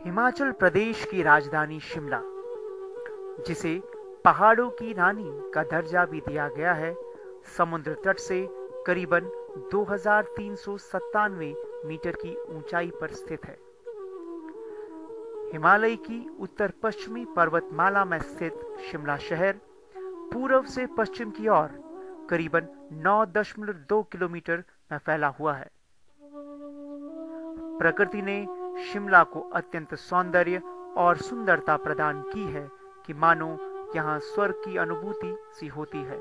हिमाचल प्रदेश की राजधानी शिमला, जिसे पहाड़ों की रानी का दर्जा भी दिया गया है, समुद्र तट से करीबन 2397 मीटर की ऊंचाई पर स्थित है। हिमालय की उत्तर पश्चिमी पर्वतमाला में स्थित शिमला शहर पूर्व से पश्चिम की ओर करीबन 9.2 किलोमीटर में फैला हुआ है। प्रकृति ने शिमला को अत्यंत सौंदर्य और सुंदरता प्रदान की है कि मानो यहाँ स्वर्ग की अनुभूति सी होती है।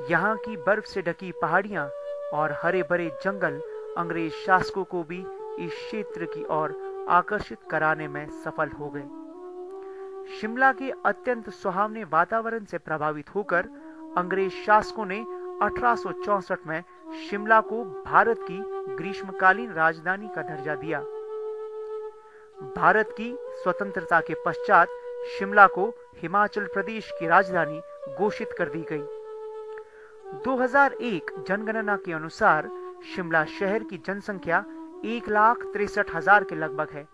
यहाँ की बर्फ से ढकी पहाड़ियां और हरे भरे जंगल अंग्रेज शासकों को भी इस क्षेत्र की ओर आकर्षित कराने में सफल हो गए। शिमला के अत्यंत सुहावने वातावरण से प्रभावित होकर अंग्रेज शासकों ने 1864 में शिमला को भारत की ग्रीष्मकालीन राजधानी का दर्जा दिया। भारत की स्वतंत्रता के पश्चात शिमला को हिमाचल प्रदेश की राजधानी घोषित कर दी गई। 2001 जनगणना के अनुसार शिमला शहर की जनसंख्या 1,63,000 के लगभग है।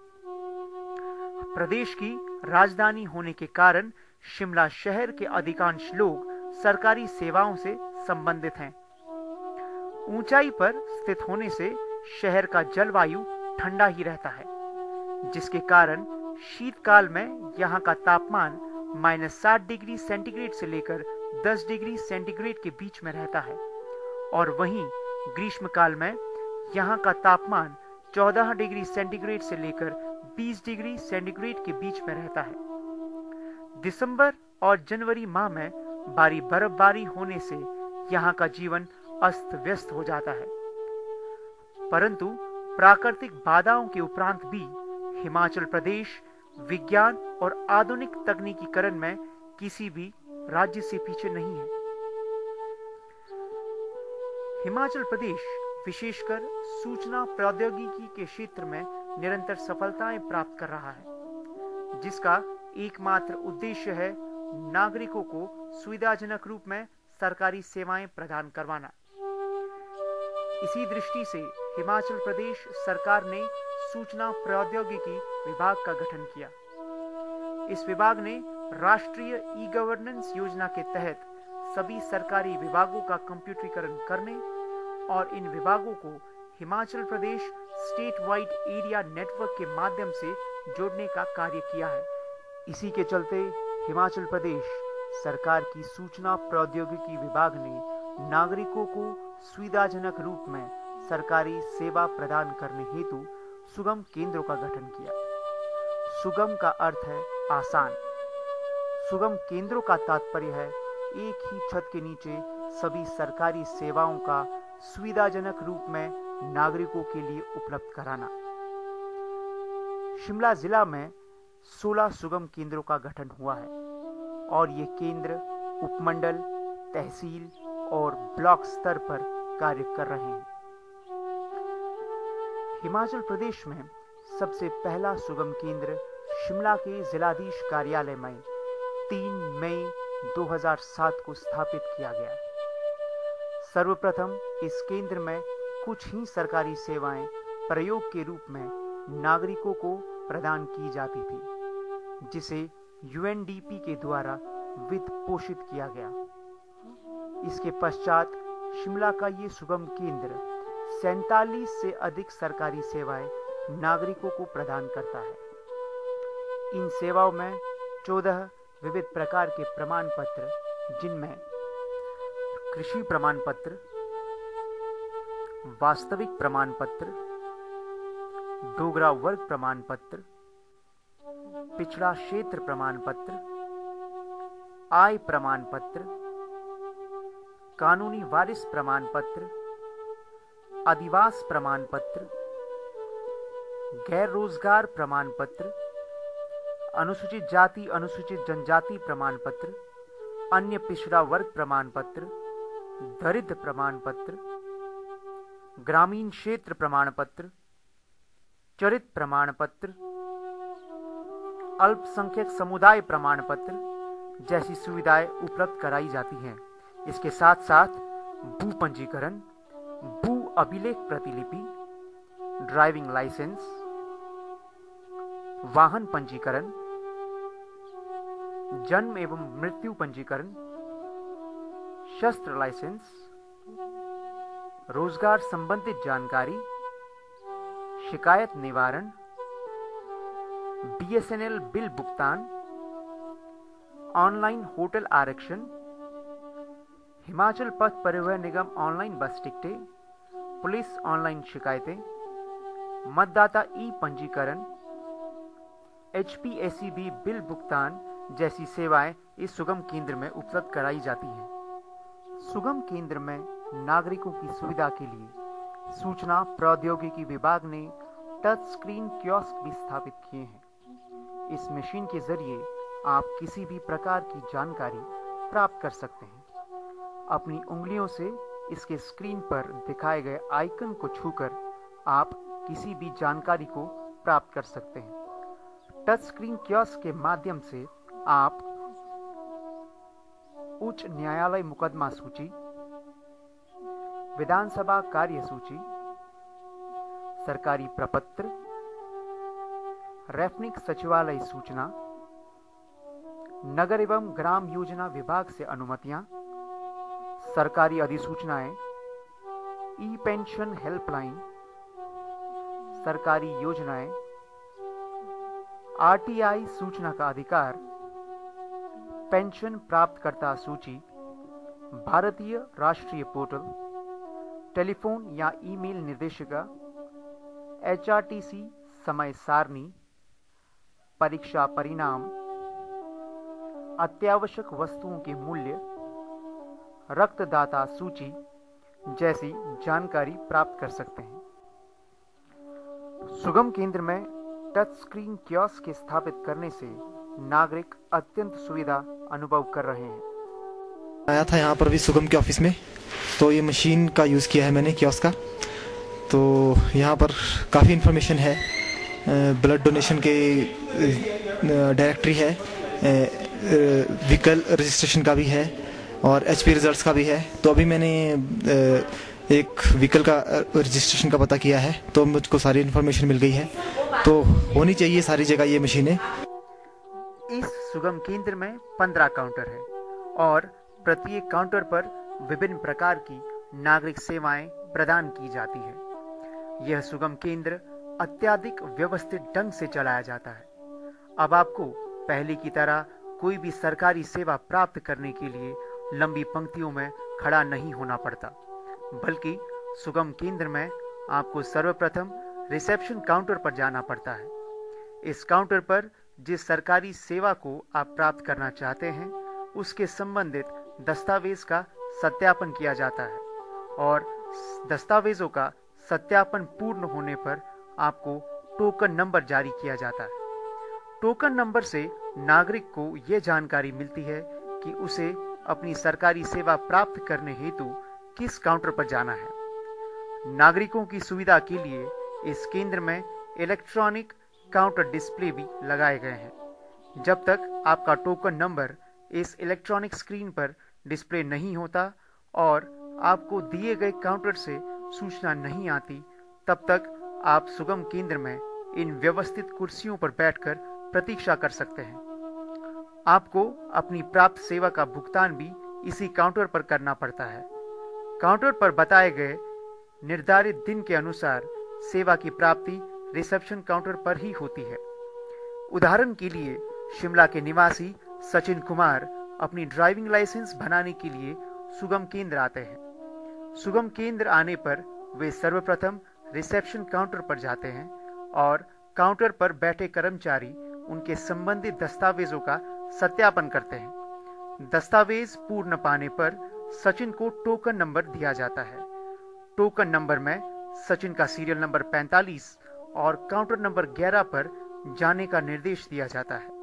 प्रदेश की राजधानी होने के कारण शिमला शहर के अधिकांश लोग सरकारी सेवाओं से संबंधित हैं। ऊंचाई पर स्थित होने से शहर का जलवायु ठंडा ही रहता है, जिसके कारण शीतकाल में यहाँ का तापमान -60 डिग्री सेंटीग्रेड से लेकर 10 डिग्री सेंटीग्रेड के बीच में रहता है और वहीं ग्रीष्मकाल में यहाँ का तापमान 14 डिग्री सेंटीग्रेड से लेकर 20 डिग्री सेंटीग्रेड के बीच में रहता है। दिसंबर और जनवरी माह में भारी बर्फबारी होने से यहाँ का जीवन अस्त व्यस्त हो जाता है, परंतु प्राकृतिक बाधाओं के उपरांत भी हिमाचल प्रदेश विज्ञान और आधुनिक तकनीकीकरण में किसी भी राज्य से पीछे नहीं है। हिमाचल प्रदेश विशेषकर सूचना प्रौद्योगिकी के क्षेत्र में निरंतर सफलताएं प्राप्त कर रहा है, जिसका एकमात्र उद्देश्य है नागरिकों को सुविधाजनक रूप में सरकारी सेवाएं प्रदान करवाना। इसी दृष्टि से हिमाचल प्रदेश सरकार ने सूचना प्रौद्योगिकी विभाग का गठन किया। इस विभाग ने राष्ट्रीय ई गवर्नेंस योजना के तहत सभी सरकारी विभागों का कंप्यूटरीकरण करने और इन विभागों को Himachal Pradesh state wide area network के माध्यम से जोड़ने का कार्य किया है। इसी के चलते हिमाचल प्रदेश सरकार की सूचना प्रौद्योगिकी विभाग ने नागरिकों को सुविधाजनक रूप में सरकारी सेवा प्रदान करने हेतु सुगम केंद्रों का गठन किया। सुगम का अर्थ है आसान। सुगम केंद्रों का तात्पर्य है एक ही छत के नीचे सभी सरकारी सेवाओं का सुविधाजनक रूप में नागरिकों के लिए उपलब्ध कराना। शिमला जिला में 16 सुगम केंद्रों का गठन हुआ है और ये केंद्र उपमंडल, तहसील और ब्लॉक स्तर पर कार्य कर रहे हैं। हिमाचल प्रदेश में सबसे पहला सुगम केंद्र शिमला के जिलाधीश कार्यालय में 3 मई 2007 को स्थापित किया गया। सर्वप्रथम इस केंद्र में कुछ ही सरकारी सेवाएं प्रयोग के रूप में नागरिकों को प्रदान की जाती थी, जिसे यूएनडीपी के द्वारा वित्त पोषित किया गया। इसके पश्चात शिमला का ये सुगम केंद्र 47 से अधिक सरकारी सेवाएं नागरिकों को प्रदान करता है। इन सेवाओं में 14 विविध प्रकार के प्रमाण पत्र, जिनमें कृषि प्रमाण पत्र, वास्तविक प्रमाण पत्र, डोगरा वर्ग प्रमाण पत्र, पिछड़ा क्षेत्र प्रमाण पत्र, आय प्रमाण पत्र, कानूनी वारिस प्रमाण पत्र, आदिवास प्रमाण पत्र, गैर रोजगार प्रमाण पत्र, अनुसूचित जाति अनुसूचित जनजाति प्रमाण पत्र, अन्य पिछड़ा वर्ग प्रमाण पत्र, दरिद्र प्रमाण पत्र, ग्रामीण क्षेत्र प्रमाण पत्र, चरित्र प्रमाण पत्र, अल्पसंख्यक समुदाय प्रमाण पत्र जैसी सुविधाएं उपलब्ध कराई जाती हैं। इसके साथ साथ भू पंजीकरण, भू अभिलेख प्रतिलिपि, ड्राइविंग लाइसेंस, वाहन पंजीकरण, जन्म एवं मृत्यु पंजीकरण, शस्त्र लाइसेंस, रोजगार संबंधित जानकारी, शिकायत निवारण, बीएसएनएल बिल भुगतान, ऑनलाइन होटल आरक्षण, हिमाचल पथ परिवहन निगम ऑनलाइन बस टिकटें, पुलिस ऑनलाइन शिकायतें, मतदाता ई पंजीकरण, HPSCB बिल भुगतान जैसी सेवाएं इस सुगम केंद्र में उपलब्ध कराई जाती हैं। सुगम केंद्र में नागरिकों की सुविधा के लिए सूचना प्रौद्योगिकी विभाग ने टच स्क्रीन कियोस्क भी स्थापित किए हैं। इस मशीन के जरिए आप किसी भी प्रकार की जानकारी प्राप्त कर सकते हैं। अपनी उंगलियों से इसके स्क्रीन पर दिखाए गए आइकन को छूकर आप किसी भी जानकारी को प्राप्त कर सकते हैं। टच स्क्रीन कियोस्क के माध्यम से आप उच्च न्यायालय मुकदमा सूची, विधानसभा कार्य सूची, सरकारी प्रपत्र, रेफनिक सचिवालय सूचना, नगर एवं ग्राम योजना विभाग से अनुमतियां, सरकारी अधिसूचनाएं, ई पेंशन हेल्पलाइन, सरकारी योजनाएं, RTI सूचना का अधिकार, पेंशन प्राप्तकर्ता सूची, भारतीय राष्ट्रीय पोर्टल, टेलीफोन या ईमेल निर्देशिका, HRTC समय सारणी, परीक्षा परिणाम, अत्यावश्यक वस्तुओं के मूल्य, रक्तदाता सूची जैसी जानकारी प्राप्त कर सकते हैं। सुगम केंद्र में टच स्क्रीन कियोस्क के स्थापित करने से नागरिक अत्यंत सुविधा अनुभव कर रहे हैं। आया था यहाँ पर भी सुगम के ऑफिस में, तो ये मशीन का यूज़ किया है मैंने कियोस्क का। तो यहाँ पर काफ़ी इन्फॉर्मेशन है, ब्लड डोनेशन के डायरेक्टरी है, व्हीकल रजिस्ट्रेशन का भी है और HP रिजल्ट्स का भी है। तो अभी मैंने एक व्हीकल का रजिस्ट्रेशन का पता किया है, तो मुझको सारी इन्फॉर्मेशन मिल गई है। तो होनी चाहिए सारी जगह ये मशीनें। इस सुगम केंद्र में 15 काउंटर है और प्रत्येक काउंटर पर विभिन्न प्रकार की नागरिक सेवाएं प्रदान की जाती है। यह सुगम केंद्र अत्यधिक व्यवस्थित ढंग से चलाया जाता है। अब आपको पहले की तरह कोई भी सरकारी सेवा प्राप्त करने के लिए लंबी पंक्तियों में खड़ा नहीं होना पड़ता, बल्कि सुगम केंद्र में आपको सर्वप्रथम रिसेप्शन काउंटर पर जाना पड़ता है। इस काउंटर पर जिस सरकारी सेवा को आप प्राप्त करना चाहते हैं उसके संबंधित दस्तावेज का सत्यापन किया जाता है और दस्तावेजों का सत्यापन पूर्ण होने पर आपको टोकन नंबर जारी किया जाता है। टोकन नंबर से नागरिक को यह जानकारी मिलती है कि उसे अपनी सरकारी सेवा प्राप्त करने हेतु किस काउंटर पर जाना है। नागरिकों की सुविधा के लिए इस केंद्र में इलेक्ट्रॉनिक काउंटर डिस्प्ले भी लगाए गए हैं। जब तक आपका टोकन नंबर इस इलेक्ट्रॉनिक स्क्रीन पर डिस्प्ले नहीं होता और आपको दिए गए काउंटर से सूचना नहीं आती, तब तक आप सुगम केंद्र में इन व्यवस्थित कुर्सियों पर बैठकर प्रतीक्षा कर सकते हैं। आपको अपनी प्राप्त सेवा का भुगतान भी इसी काउंटर पर करना पड़ता है। काउंटर पर बताए गए निर्धारित दिन के अनुसार सेवा की प्राप्ति रिसेप्शन काउंटर पर ही होती है। उदाहरण के लिए शिमला के निवासी सचिन कुमार अपनी ड्राइविंग लाइसेंस बनाने के लिए सुगम केंद्र आते हैं। सुगम केंद्र आने पर वे सर्वप्रथम रिसेप्शन काउंटर पर जाते हैं और काउंटर पर बैठे कर्मचारी उनके संबंधित दस्तावेजों का सत्यापन करते हैं। दस्तावेज पूर्ण पाने पर सचिन को टोकन नंबर दिया जाता है। टोकन नंबर में सचिन का सीरियल नंबर 45 और काउंटर नंबर 11 पर जाने का निर्देश दिया जाता है।